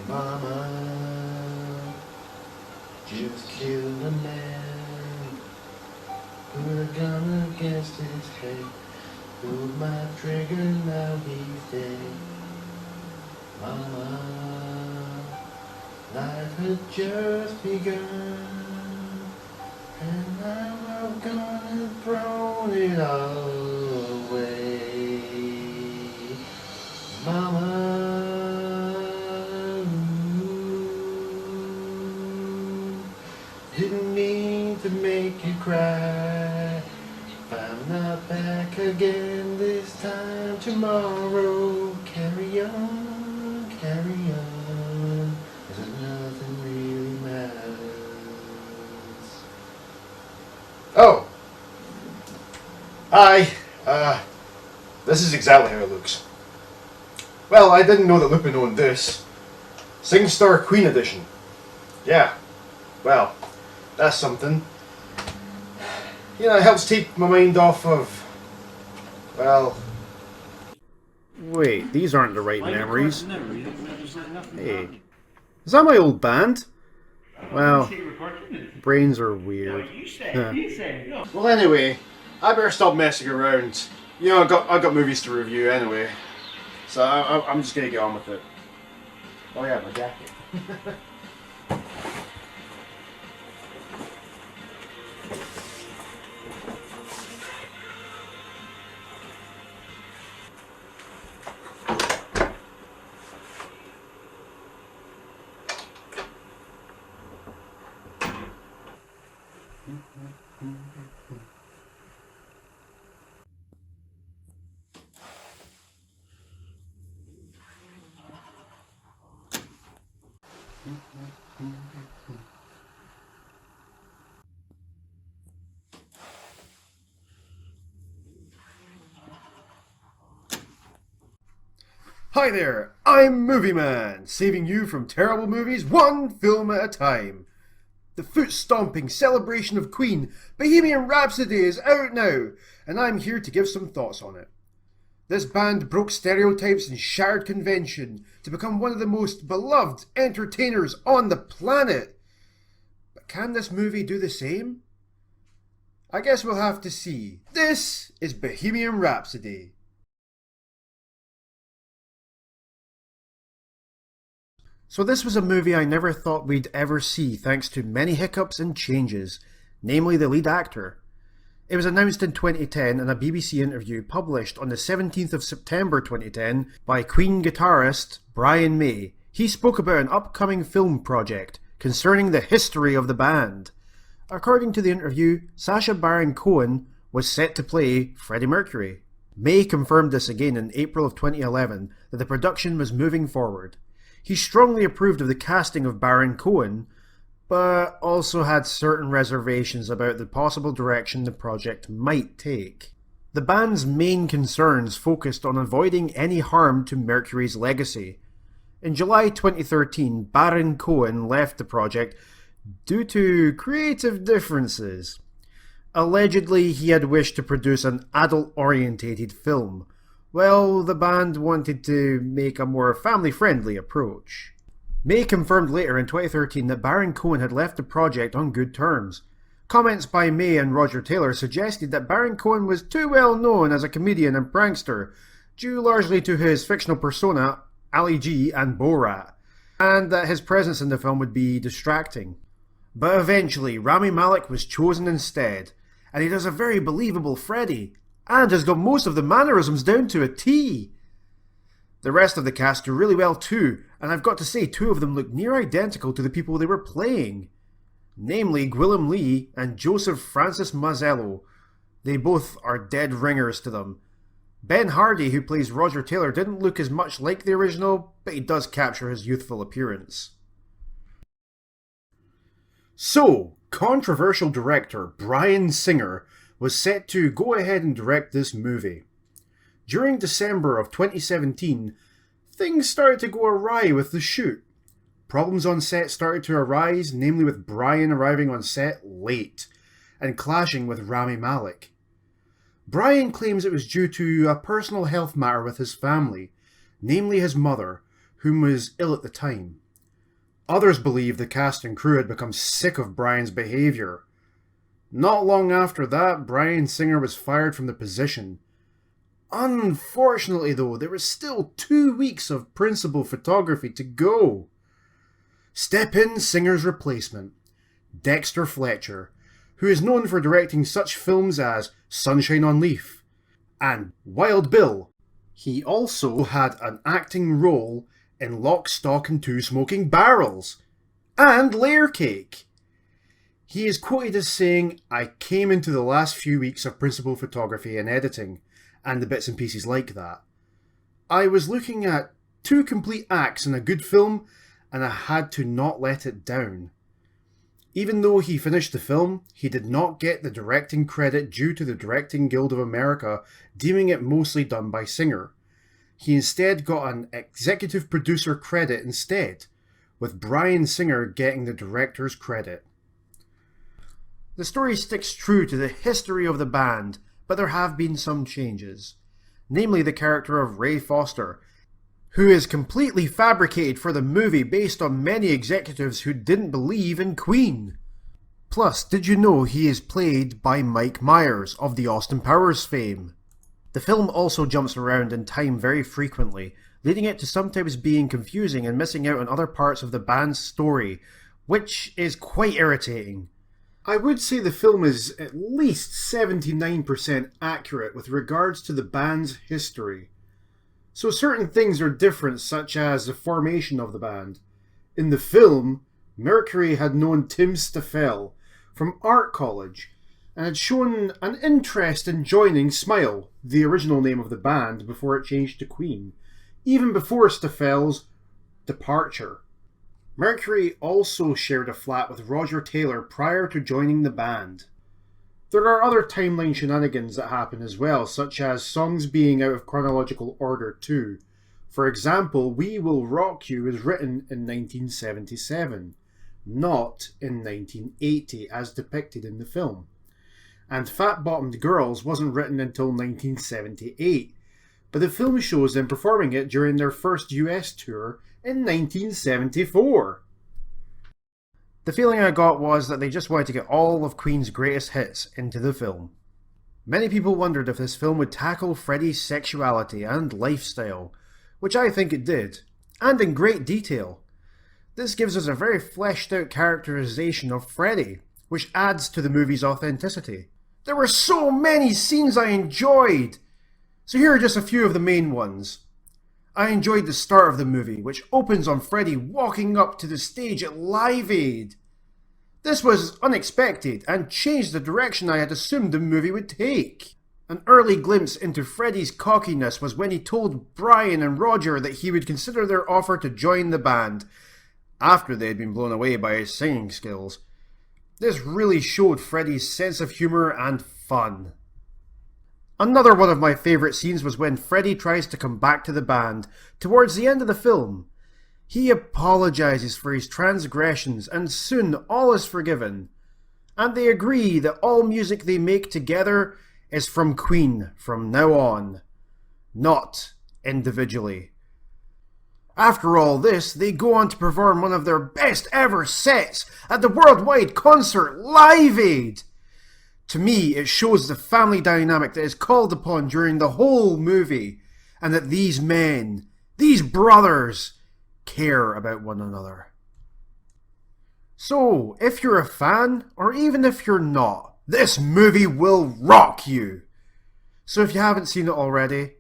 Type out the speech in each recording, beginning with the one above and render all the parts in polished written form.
Mama just killed a man. Put a gun against his head. Pulled my trigger, now he's dead. Mama, life had just begun, and I was gonna throw it all away. Mama, didn't mean to make you cry. I'm not back again this time tomorrow. Carry on, carry on, 'cause nothing really matters. Oh! Hi! This is exactly how it looks. Well, I didn't know that Lupin owned this. SingStar Queen Edition. Yeah, well, that's something. You know, it helps take my mind off of, well... Wait, these aren't the right memories. Hey, is that my old band? Well, brains are weird. Well, anyway, I better stop messing around. You know, I got movies to review anyway. So I'm just gonna get on with it. Oh yeah, my jacket. Hi there, I'm Movie Man, saving you from terrible movies one film at a time. The foot-stomping celebration of Queen, Bohemian Rhapsody, is out now, and I'm here to give some thoughts on it. This band broke stereotypes and shattered convention to become one of the most beloved entertainers on the planet. But can this movie do the same? I guess we'll have to see. This is Bohemian Rhapsody. So this was a movie I never thought we'd ever see thanks to many hiccups and changes, namely the lead actor. It was announced in 2010 in a BBC interview published on the 17th of September 2010 by Queen guitarist Brian May. He spoke about an upcoming film project concerning the history of the band. According to the interview, Sacha Baron Cohen was set to play Freddie Mercury. May confirmed this again in April of 2011 that the production was moving forward. He strongly approved of the casting of Baron Cohen, but also had certain reservations about the possible direction the project might take. The band's main concerns focused on avoiding any harm to Mercury's legacy. In July 2013, Baron Cohen left the project due to creative differences. Allegedly, he had wished to produce an adult-orientated film, while the band wanted to make a more family-friendly approach. May confirmed later in 2013 that Baron Cohen had left the project on good terms. Comments by May and Roger Taylor suggested that Baron Cohen was too well known as a comedian and prankster, due largely to his fictional persona, Ali G and Borat, and that his presence in the film would be distracting. But eventually, Rami Malek was chosen instead, and he does a very believable Freddie, and has got most of the mannerisms down to a T. The rest of the cast do really well too, and I've got to say two of them look near identical to the people they were playing. Namely Gwilym Lee and Joseph Francis Mazzello. They both are dead ringers to them. Ben Hardy, who plays Roger Taylor, didn't look as much like the original, but he does capture his youthful appearance. So, controversial director Bryan Singer was set to go ahead and direct this movie. During December of 2017, things started to go awry with the shoot. Problems on set started to arise, namely with Bryan arriving on set late and clashing with Rami Malek. Bryan claims it was due to a personal health matter with his family, namely his mother, whom was ill at the time. Others believe the cast and crew had become sick of Bryan's behaviour. Not long after that, Bryan Singer was fired from the position. Unfortunately though, there was still 2 weeks of principal photography to go. Step in Singer's replacement, Dexter Fletcher, who is known for directing such films as Sunshine on Leaf and Wild Bill. He also had an acting role in Lock, Stock and Two Smoking Barrels and Layer Cake. He is quoted as saying, "I came into the last few weeks of principal photography and editing, and the bits and pieces like that. I was looking at 2 complete acts in a good film, and I had to not let it down." Even though he finished the film, he did not get the directing credit due to the Directing Guild of America deeming it mostly done by Singer. He instead got an executive producer credit instead, with Bryan Singer getting the director's credit. The story sticks true to the history of the band, but there have been some changes. Namely the character of Ray Foster, who is completely fabricated for the movie based on many executives who didn't believe in Queen. Plus, did you know he is played by Mike Myers of the Austin Powers fame? The film also jumps around in time very frequently, leading it to sometimes being confusing and missing out on other parts of the band's story, which is quite irritating. I would say the film is at least 79% accurate with regards to the band's history. So certain things are different, such as the formation of the band. In the film, Mercury had known Tim Staffel from art college and had shown an interest in joining Smile, the original name of the band, before it changed to Queen, even before Staffel's departure. Mercury also shared a flat with Roger Taylor prior to joining the band. There are other timeline shenanigans that happen as well, such as songs being out of chronological order too. For example, We Will Rock You is written in 1977, not in 1980 as depicted in the film. And Fat Bottomed Girls wasn't written until 1978, but the film shows them performing it during their first US tour in 1974. The feeling I got was that they just wanted to get all of Queen's greatest hits into the film. Many people wondered if this film would tackle Freddie's sexuality and lifestyle, which I think it did, and in great detail. This gives us a very fleshed out characterization of Freddie, which adds to the movie's authenticity. There were so many scenes I enjoyed! So here are just a few of the main ones. I enjoyed the start of the movie, which opens on Freddie walking up to the stage at Live Aid. This was unexpected and changed the direction I had assumed the movie would take. An early glimpse into Freddie's cockiness was when he told Bryan and Roger that he would consider their offer to join the band, after they had been blown away by his singing skills. This really showed Freddie's sense of humour and fun. Another one of my favourite scenes was when Freddie tries to come back to the band towards the end of the film. He apologises for his transgressions and soon all is forgiven. And they agree that all music they make together is from Queen from now on, not individually. After all this, they go on to perform one of their best ever sets at the worldwide concert Live Aid. To me, it shows the family dynamic that is called upon during the whole movie, and that these men, these brothers, care about one another. So, if you're a fan, or even if you're not, this movie will rock you! So if you haven't seen it already,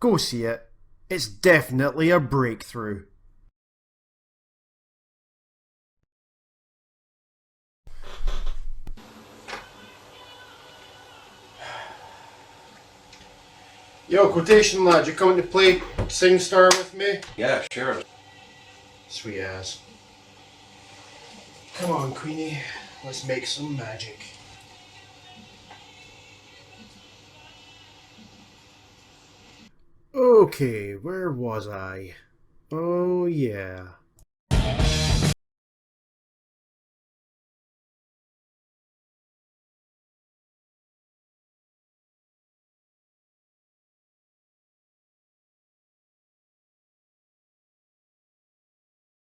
go see it. It's definitely a breakthrough. Yo, Quotation Lad, you coming to play Sing Star with me? Yeah, sure. Sweet ass. Come on, Queenie, let's make some magic. Okay, where was I? Oh yeah.